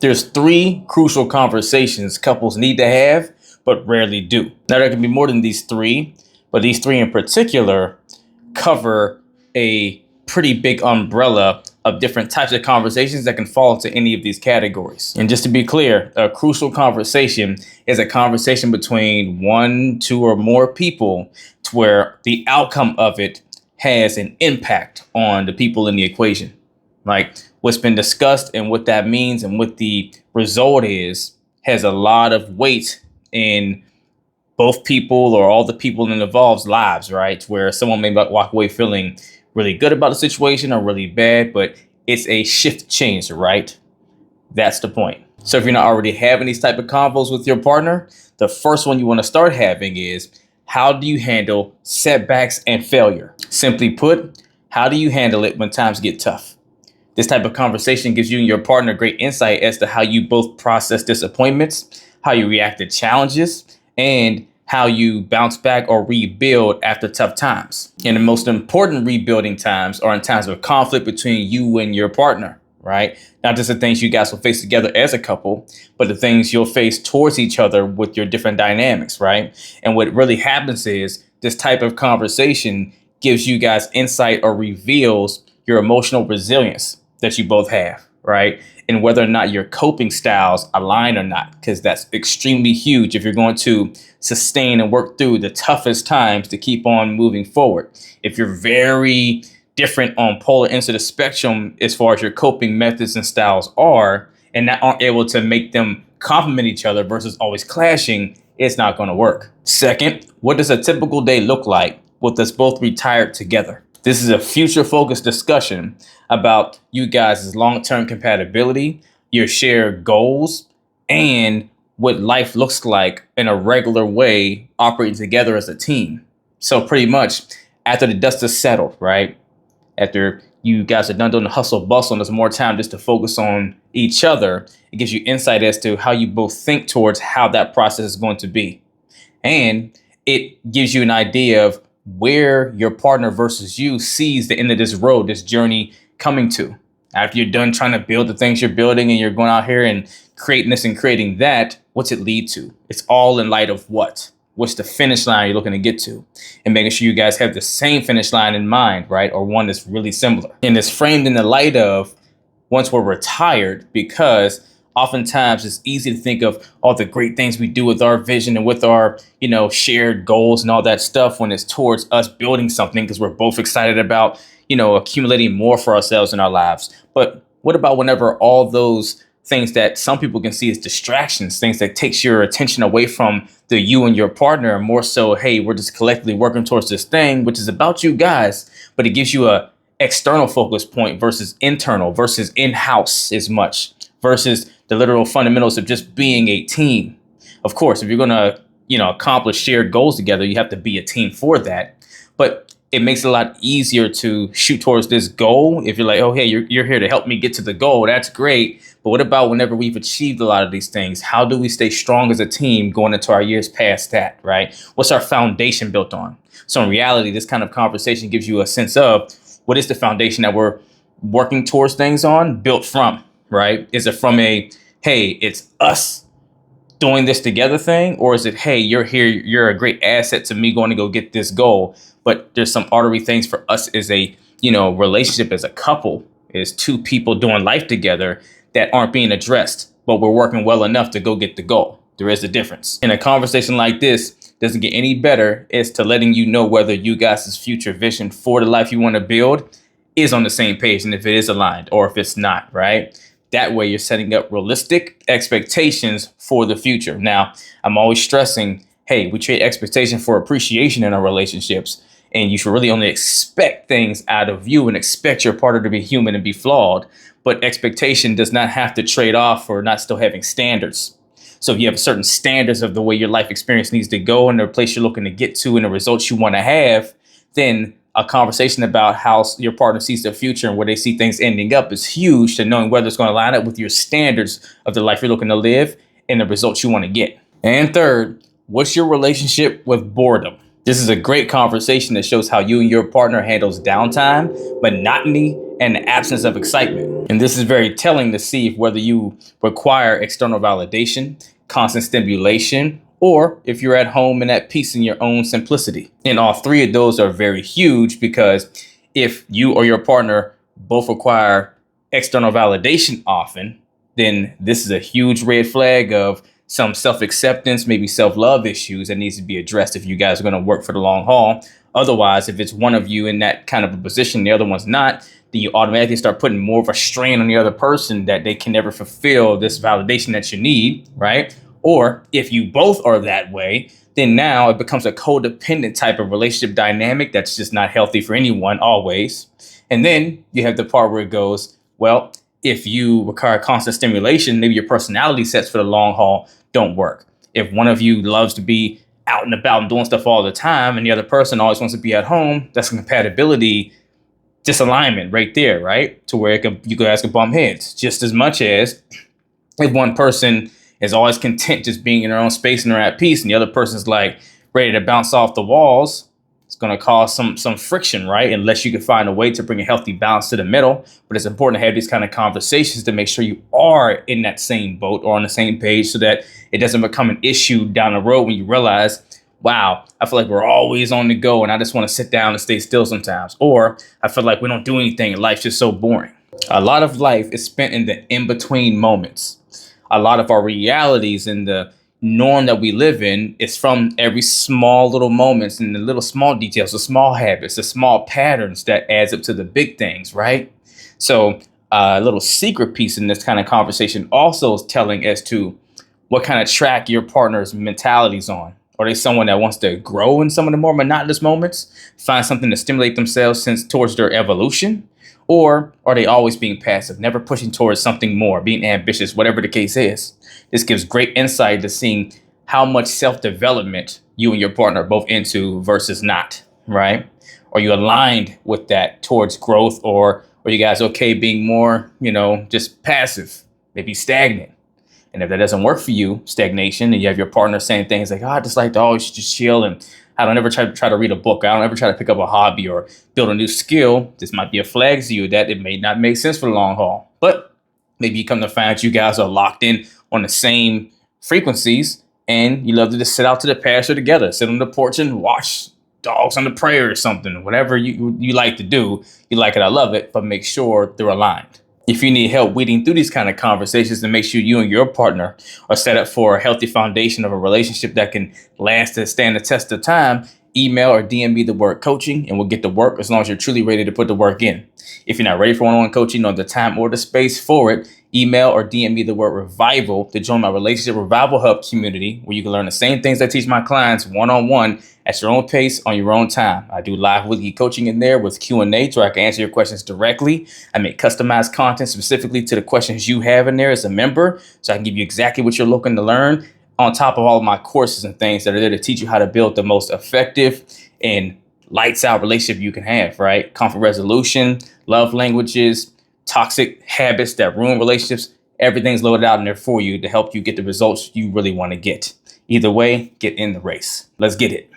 There's three crucial conversations couples need to have, but rarely do. Now, there can be more than these three, but these three in particular cover a pretty big umbrella of different types of conversations that can fall into any of these categories. And just to be clear, a crucial conversation is a conversation between one, two, or more people to where the outcome of it has an impact on the people in the equation. Like what's been discussed and what that means and what the result is has a lot of weight in both people or all the people involved's lives, right? Where someone may walk away feeling really good about the situation or really bad, but it's a shift change, right? That's the point. So if you're not already having these type of convos with your partner, the first one you want to start having is, how do you handle setbacks and failure? Simply put, how do you handle it when times get tough? This type of conversation gives you and your partner great insight as to how you both process disappointments, how you react to challenges, and how you bounce back or rebuild after tough times. And the most important rebuilding times are in times of conflict between you and your partner, right? Not just the things you guys will face together as a couple, but the things you'll face towards each other with your different dynamics, right? And what really happens is this type of conversation gives you guys insight or reveals your emotional resilience that you both have, right? And whether or not your coping styles align or not, because that's extremely huge if you're going to sustain and work through the toughest times to keep on moving forward. If you're very different on polar ends of the spectrum as far as your coping methods and styles are, and not aren't able to make them complement each other versus always clashing, it's not going to work. Second, what does a typical day look like with us both retired together? This is a future-focused discussion about you guys' long-term compatibility, your shared goals, and what life looks like in a regular way operating together as a team. So pretty much after the dust is settled, right? After you guys are done doing the hustle bustle and there's more time just to focus on each other, it gives you insight as to how you both think towards how that process is going to be. And it gives you an idea of where your partner versus you sees the end of this road, this journey coming to. After you're done trying to build the things you're building and you're going out here and creating this and creating that, what's it lead to? It's all in light of what? What's the finish line you're looking to get to? And making sure you guys have the same finish line in mind, right? Or one that's really similar. And it's framed in the light of once we're retired, because oftentimes it's easy to think of all the great things we do with our vision and with our, shared goals and all that stuff when it's towards us building something because we're both excited about, accumulating more for ourselves in our lives. But what about whenever all those things that some people can see as distractions, things that takes your attention away from the you and your partner, more so, hey, we're just collectively working towards this thing, which is about you guys, but it gives you a external focus point versus internal versus in-house as much versus the literal fundamentals of just being a team. Of course, if you're going to, accomplish shared goals together, you have to be a team for that. But it makes it a lot easier to shoot towards this goal. If you're like, oh, hey, you're here to help me get to the goal. That's great. But what about whenever we've achieved a lot of these things? How do we stay strong as a team going into our years past that, right? What's our foundation built on? So in reality, this kind of conversation gives you a sense of what is the foundation that we're working towards things on built from, right? Is it from a, hey, it's us doing this together thing? Or is it, hey, you're here, you're a great asset to me going to go get this goal, but there's some artery things for us as a, relationship as a couple, is two people doing life together that aren't being addressed, but we're working well enough to go get the goal. There is a difference. In a conversation like this, doesn't get any better as to letting you know whether you guys' future vision for the life you want to build is on the same page and if it is aligned or if it's not, right? That way you're setting up realistic expectations for the future. Now, I'm always stressing, hey, we trade expectation for appreciation in our relationships. And you should really only expect things out of you and expect your partner to be human and be flawed. But expectation does not have to trade off for not still having standards. So if you have certain standards of the way your life experience needs to go and the place you're looking to get to and the results you want to have, then a conversation about how your partner sees the future and where they see things ending up is huge to knowing whether it's going to line up with your standards of the life you're looking to live and the results you want to get. And third, what's your relationship with boredom? This is a great conversation that shows how you and your partner handles downtime, monotony, and the absence of excitement. And this is very telling to see whether you require external validation, constant stimulation, or if you're at home and at peace in your own simplicity. And all three of those are very huge, because if you or your partner both require external validation often, then this is a huge red flag of some self-acceptance, maybe self-love issues that needs to be addressed if you guys are going to work for the long haul. Otherwise, if it's one of you in that kind of a position, the other one's not, then you automatically start putting more of a strain on the other person that they can never fulfill this validation that you need, right? Or if you both are that way, then now it becomes a codependent type of relationship dynamic that's just not healthy for anyone always. And then you have the part where it goes, well, if you require constant stimulation, maybe your personality sets for the long haul don't work. If one of you loves to be out and about and doing stuff all the time, and the other person always wants to be at home, that's a compatibility disalignment right there, right? To where you guys can bump heads just as much as if one person is always content just being in their own space and they're at peace, and the other person's like ready to bounce off the walls. It's going to cause some friction, right? Unless you can find a way to bring a healthy balance to the middle. But it's important to have these kind of conversations to make sure you are in that same boat or on the same page, so that it doesn't become an issue down the road when you realize, wow, I feel like we're always on the go and I just want to sit down and stay still sometimes. Or I feel like we don't do anything and life's just so boring. A lot of life is spent in the in-between moments. A lot of our realities and the norm that we live in is from every small little moments and the little small details, the small habits, the small patterns that adds up to the big things, right? So a little secret piece in this kind of conversation also is telling as to what kind of track your partner's mentality's on. Are they someone that wants to grow in some of the more monotonous moments, find something to stimulate themselves towards their evolution? Or are they always being passive, never pushing towards something more, being ambitious, whatever the case is? This gives great insight to seeing how much self-development you and your partner are both into versus not, right? Are you aligned with that towards growth, or are you guys okay being more, just passive, maybe stagnant? And if that doesn't work for you, stagnation, and you have your partner saying things like, I just like to always just chill, and I don't ever try to read a book, I don't ever try to pick up a hobby or build a new skill, this might be a flag to you that it may not make sense for the long haul. But maybe you come to find that you guys are locked in on the same frequencies, and you love to just sit out to the pasture together, sit on the porch and watch dogs on the prairie or something, whatever you like to do. You like it, I love it, but make sure they're aligned. If you need help weeding through these kind of conversations to make sure you and your partner are set up for a healthy foundation of a relationship that can last and stand the test of time, email or DM me the word coaching, and we'll get to work as long as you're truly ready to put the work in. If you're not ready for one-on-one coaching or the time or the space for it, email or DM me the word revival to join my Relationship Revival Hub community, where you can learn the same things I teach my clients one-on-one at your own pace on your own time. I do live weekly coaching in there with Q&A so I can answer your questions directly. I make customized content specifically to the questions you have in there as a member, so I can give you exactly what you're looking to learn, on top of all of my courses and things that are there to teach you how to build the most effective and lights out relationship you can have, right? Conflict resolution, love languages, toxic habits that ruin relationships. Everything's loaded out in there for you to help you get the results you really want to get. Either way, get in the race. Let's get it.